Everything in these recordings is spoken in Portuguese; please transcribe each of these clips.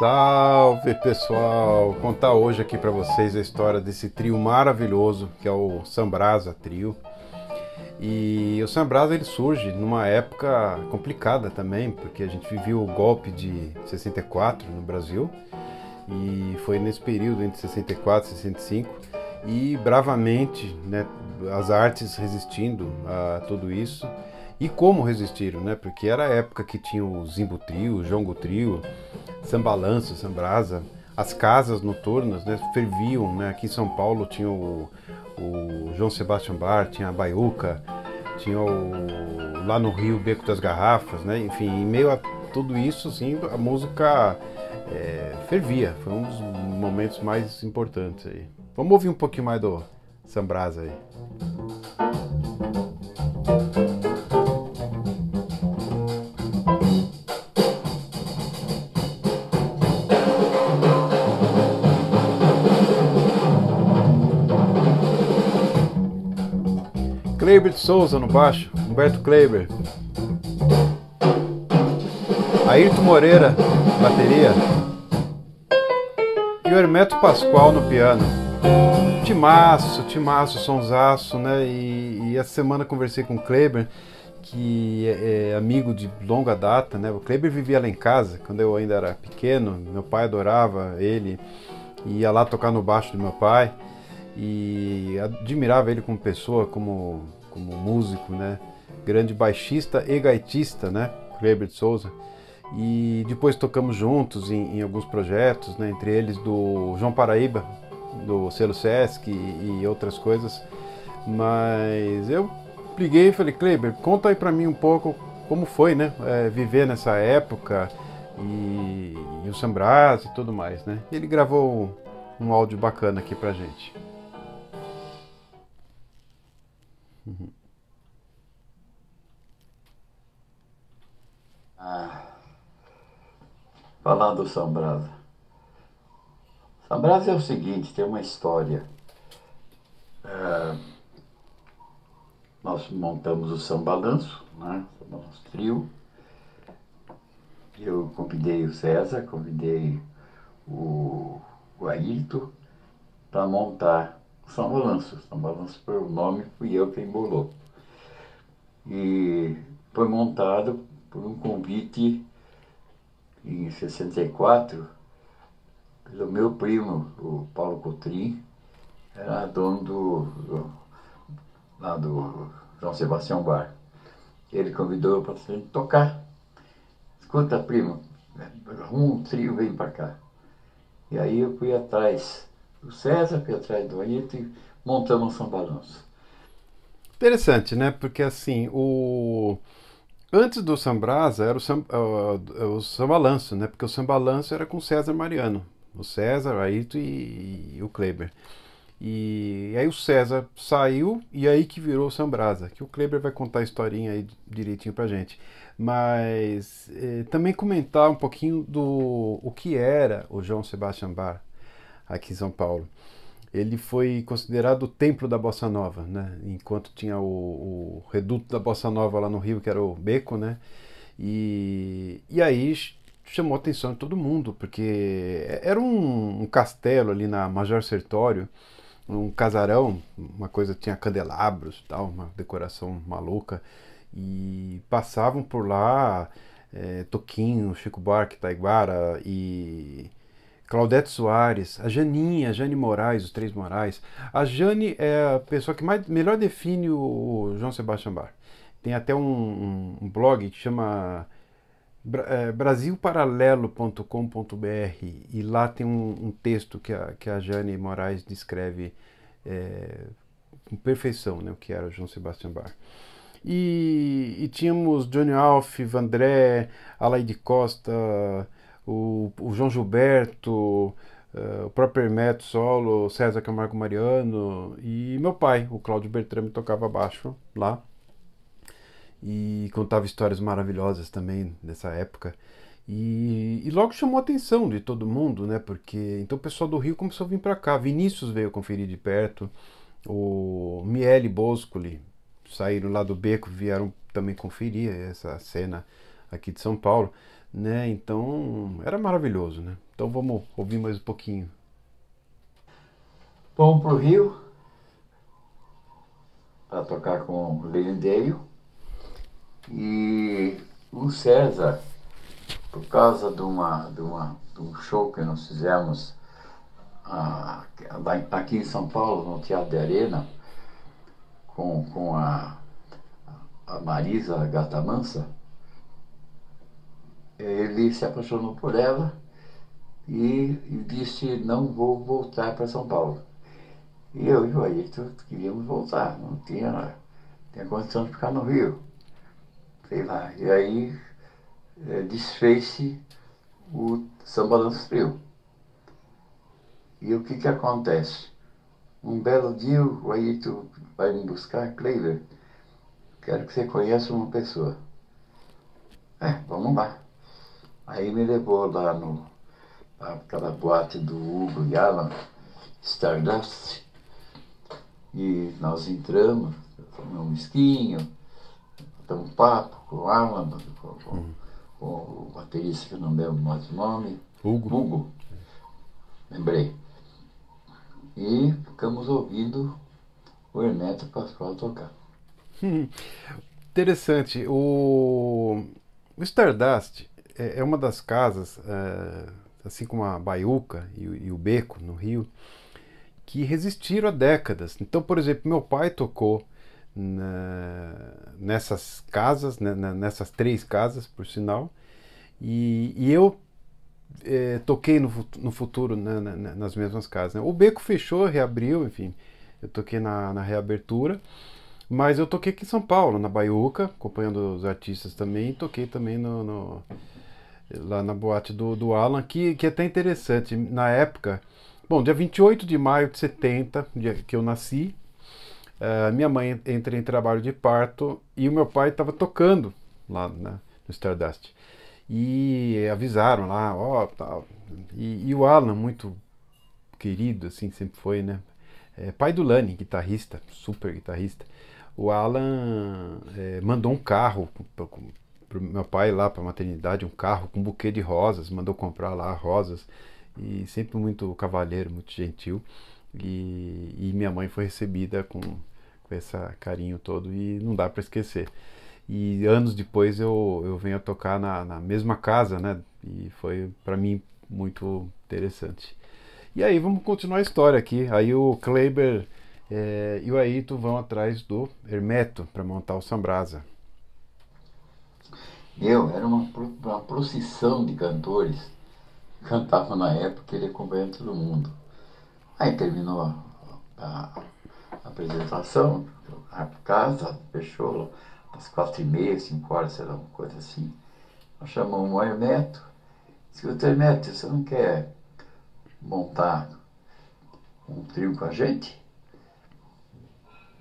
Salve pessoal! Vou contar hoje aqui para vocês a história desse trio maravilhoso que é o Sambrasa Trio. E o Sambrasa ele surge numa época complicada também, porque a gente vivia o golpe de 64 no Brasil e foi nesse período entre 64 e 65 e bravamente, né, as artes resistindo a tudo isso. E como resistiram, né? Porque era a época que tinha o Zimbo Trio, o Jongo Trio, Sambalanço, Sambrasa, as casas noturnas, né, ferviam, né? Aqui em São Paulo tinha o João Sebastião Bar, tinha a Baiuca, tinha lá no Rio o Beco das Garrafas, né? Enfim, em meio a tudo isso, assim, a música fervia. Foi um dos momentos mais importantes aí. Vamos ouvir um pouquinho mais do Sambrasa aí. Kleber de Souza no baixo, Humberto Kleber. Ayrton Moreira, bateria. E o Hermeto Pascoal no piano. Timaço, sonsaço, né? E essa semana conversei com o Kleber, que é amigo de longa data, né? O Kleber vivia lá em casa, quando eu ainda era pequeno. Meu pai adorava ele, ia lá tocar no baixo do meu pai. E admirava ele como pessoa, como músico, né? Grande baixista e gaitista, né? Kleber de Souza. E depois tocamos juntos em alguns projetos, né? Entre eles do João Paraíba, do selo Sesc e outras coisas. Mas eu liguei e falei: Kleber, conta aí pra mim um pouco como foi, né? Viver nessa época e o Sambrasa e tudo mais, né? E ele gravou um áudio bacana aqui pra gente. Falar do Sambrasa. Sambrasa é o seguinte, tem uma história. Nós montamos o Sambalanço, né? Sambalanço Trio. Eu convidei o César, convidei o Ayrton para montar o Sambalanço. O Sambalanço foi o nome, fui eu quem bolou. E foi montado por um convite em 64 pelo meu primo, o Paulo Cotrim, era dono lá do João Sebastião Bar. Ele convidou para a gente tocar. Escuta, primo, arruma um trio, vem para cá. E aí eu fui atrás do César, fui atrás do Ayrton e montamos o São Balanço. Interessante, né? Porque assim, antes do Sambrasa era o Sambalanço, né? Porque o Sambalanço era com o César Mariano. O César, o Ayrton e o Kleber. E aí o César saiu e aí que virou o Sambrasa, que o Kleber vai contar a historinha aí direitinho pra gente. Mas também comentar um pouquinho do o que era o João Sebastião Bar aqui em São Paulo. Ele foi considerado o templo da Bossa Nova, né? Enquanto tinha o reduto da Bossa Nova lá no Rio, que era o Beco, né? E aí chamou a atenção de todo mundo, porque era um castelo ali na Major Sertório, um casarão, uma coisa, tinha candelabros, tal, uma decoração maluca, e passavam por lá Toquinho, Chico Buarque, Taiguara e Claudete Soares, a Janinha, a Jane Moraes, os Três Moraes. A Jane é a pessoa que melhor define o João Sebastião Bach. Tem até um blog que chama brasilparalelo.com.br e lá tem um texto que a Jane Moraes descreve com perfeição, né, o que era o João Sebastião Bach. E tínhamos Johnny Alf, Vandré, Alaide Costa, o João Gilberto, o próprio Hermeto Solo, César Camargo Mariano e meu pai, o Cláudio Bertrame, tocava baixo lá e contava histórias maravilhosas também dessa época. E logo chamou a atenção de todo mundo, né? Porque então o pessoal do Rio começou a vir para cá. Vinícius veio conferir de perto, o Miele Boscoli saíram lá do Beco, vieram também conferir essa cena aqui de São Paulo, né? Então era maravilhoso, né? Então vamos ouvir mais um pouquinho. Fomos para o Rio para tocar com o Lelydale e o César, por causa de um show que nós fizemos aqui em São Paulo, no Teatro de Arena, com a Marisa Gatamansa, ele se apaixonou por ela e disse: não vou voltar para São Paulo. E eu e o Ayrton queríamos voltar, não tinha condição de ficar no Rio. Sei lá. E aí desfez-se o Samba Lanço Trio. E o que acontece? Um belo dia o Ayrton vai me buscar: Kleiber, quero que você conheça uma pessoa. Vamos lá. Aí me levou lá aquela boate do Hugo e Alan, Stardust, e nós entramos, tomamos um esquinho, batemos um papo com o Alan, com o baterista que eu não lembro mais o nome, Hugo, lembrei. E ficamos ouvindo o Hermeto Pascoal tocar. Interessante. O Stardust é uma das casas, assim como a Baiuca e o Beco, no Rio, que resistiram a décadas. Então, por exemplo, meu pai tocou nessas casas, nessas 3 casas, por sinal, e eu toquei no futuro nas mesmas casas. Né? O Beco fechou, reabriu, enfim, eu toquei na reabertura, mas eu toquei aqui em São Paulo, na Baiuca, acompanhando os artistas também, e toquei também lá na boate do Alan, que é até interessante. Na época, bom, dia 28 de maio de 70, dia que eu nasci, minha mãe entra em trabalho de parto e o meu pai estava tocando lá no Stardust. E avisaram lá, ó, tal. E o Alan, muito querido, assim, sempre foi, né? Pai do Lani, guitarrista, super guitarrista. O Alan mandou um carro pro meu pai lá para a maternidade, um carro com um buquê de rosas, mandou comprar lá rosas, e sempre muito cavalheiro, muito gentil. E minha mãe foi recebida com esse carinho todo e não dá para esquecer. E anos depois eu venho a tocar na mesma casa, né? E foi para mim muito interessante. E aí vamos continuar a história aqui. Aí o Kleiber e o Ayrton vão atrás do Hermeto para montar o Sambrasa. Era uma procissão de cantores que cantavam na época, ele acompanhando todo mundo. Aí terminou a apresentação, a casa fechou às 4h30, 5 horas, sei lá, uma coisa assim. Nós chamamos o Hermeto. Escuta, Hermeto, você não quer montar um trio com a gente?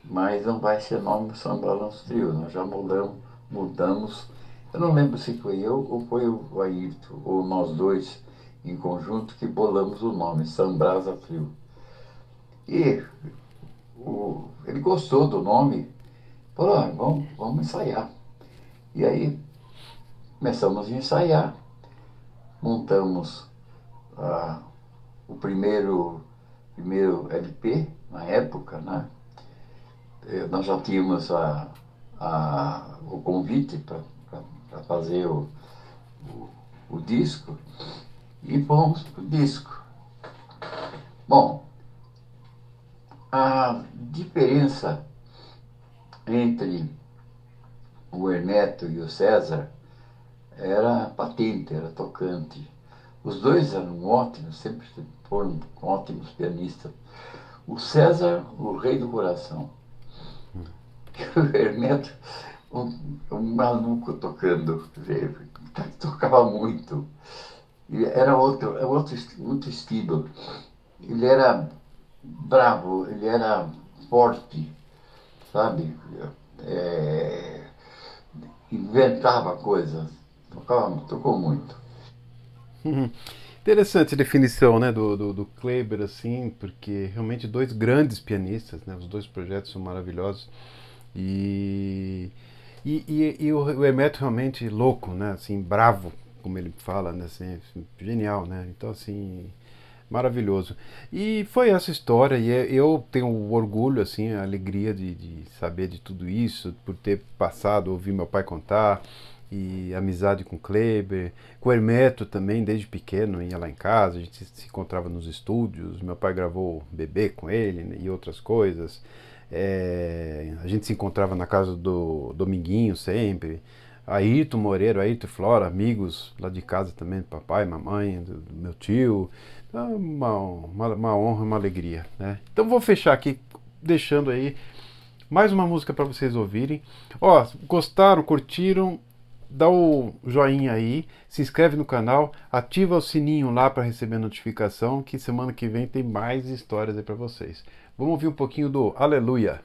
Mas não vai ser nome Samba Balanço Trio, nós já mudamos. Eu não lembro se foi eu ou foi o Ayrton, ou nós dois em conjunto que bolamos o nome, Sambrasa Trio. E ele gostou do nome, falou: vamos ensaiar. E aí começamos a ensaiar, montamos o primeiro LP na época, né? Nós já tínhamos o convite para fazer o disco e fomos para o disco. Bom, a diferença entre o Hermeto e o César era patente, era tocante. Os dois eram ótimos, sempre foram ótimos pianistas. O César, o rei do coração. E o Hermeto, um maluco tocando, tocava muito. E era outro estilo. Ele era bravo, ele era forte, sabe? Inventava coisas, tocou muito. Interessante a definição, né, do Kleiber, assim, porque realmente 2 grandes pianistas, né, os 2 projetos são maravilhosos. E o Hermeto realmente louco, né, assim, bravo, como ele fala, né? Assim, genial, né? Então, assim, maravilhoso. E foi essa história, e eu tenho o orgulho, assim, a alegria de saber de tudo isso, por ter passado, ouvir meu pai contar, e amizade com o Kleber, com o Hermeto também, desde pequeno, ia lá em casa, a gente se encontrava nos estúdios, meu pai gravou Bebê com ele, né, e outras coisas. A gente se encontrava na casa do Dominguinho sempre. Ayrton Moreira, Ayrton e Flora, amigos lá de casa também, do papai, mamãe, do meu tio. Então, uma honra, uma alegria, né? Então vou fechar aqui deixando aí mais uma música para vocês ouvirem. Ó, gostaram, curtiram? Dá o joinha aí, se inscreve no canal, ativa o sininho lá para receber notificação, que semana que vem tem mais histórias aí para vocês. Vamos ouvir um pouquinho do Aleluia.